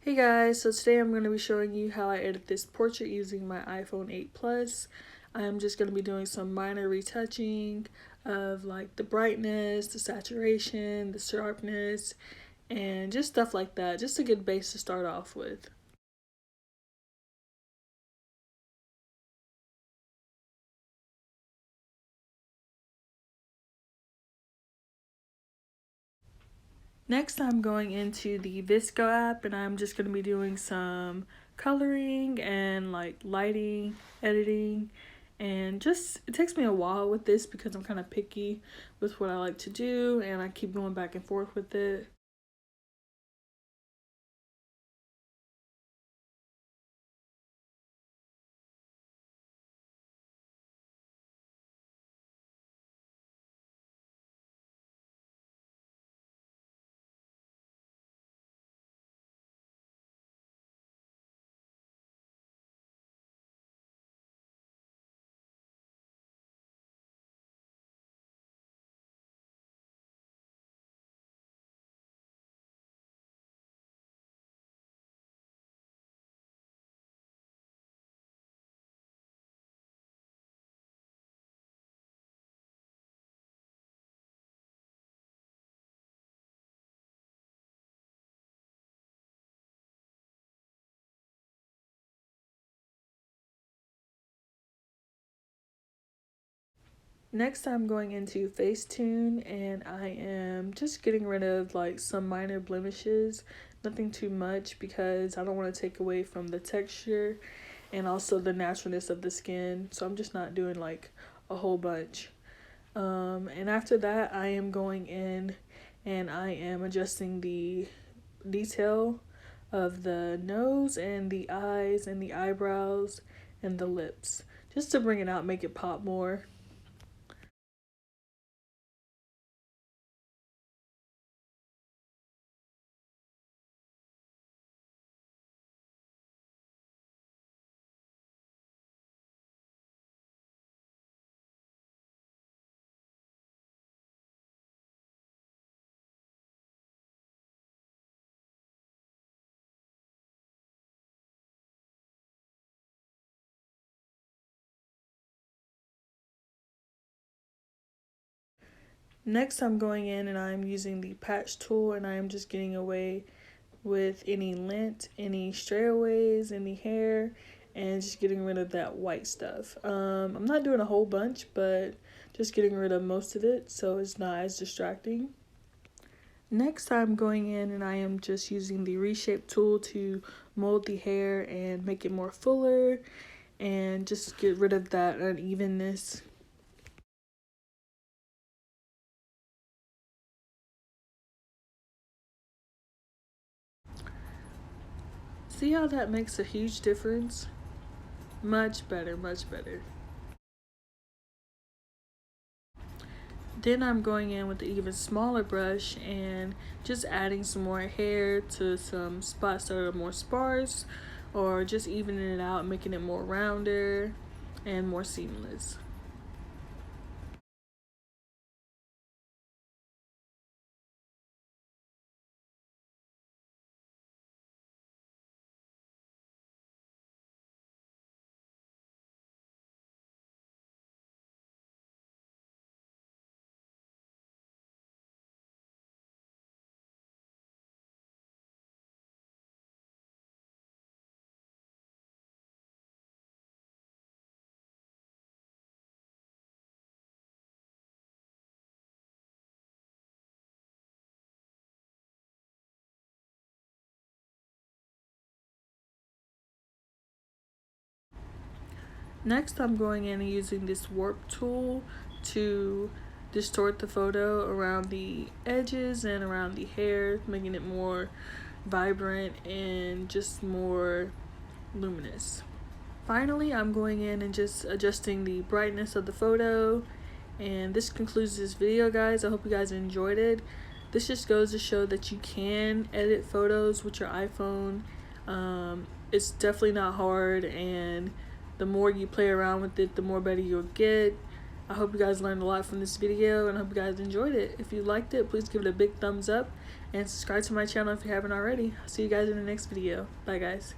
Hey guys, so today I'm going to be showing you how I edit this portrait using my iPhone 8 Plus. I'm just going to be doing some minor retouching of like the brightness, the saturation, the sharpness, and just stuff like that. Just a good base to start off with. Next, I'm going into the VSCO app and I'm just going to be doing some coloring and like lighting, editing, and just it takes me a while with this because I'm kind of picky with what I like to do and I keep going back and forth with it. Next, I'm going into Facetune and I am just getting rid of like some minor blemishes, nothing too much because I don't want to take away from the texture and also the naturalness of the skin. So I'm just not doing like a whole bunch. And after that, I am going in and I am adjusting the detail of the nose and the eyes and the eyebrows and the lips just to bring it out, make it pop more. Next, I'm going in and I'm using the patch tool and I am just getting away with any lint, any strayaways, any hair, and just getting rid of that white stuff. I'm not doing a whole bunch, but just getting rid of most of it so it's not as distracting. Next, I'm going in and I am just using the reshape tool to mold the hair and make it more fuller and just get rid of that unevenness. See how that makes a huge difference? Much better, much better. Then I'm going in with an even smaller brush and just adding some more hair to some spots that are more sparse, or just evening it out, making it more rounder and more seamless. Next, I'm going in and using this warp tool to distort the photo around the edges and around the hair, making it more vibrant and just more luminous. Finally, I'm going in and just adjusting the brightness of the photo. And this concludes this video, guys. I hope you guys enjoyed it. This just goes to show that you can edit photos with your iPhone. It's definitely not hard, and the more you play around with it, the more better you'll get. I hope you guys learned a lot from this video, and I hope you guys enjoyed it. If you liked it, please give it a big thumbs up, and subscribe to my channel if you haven't already. I'll see you guys in the next video. Bye guys.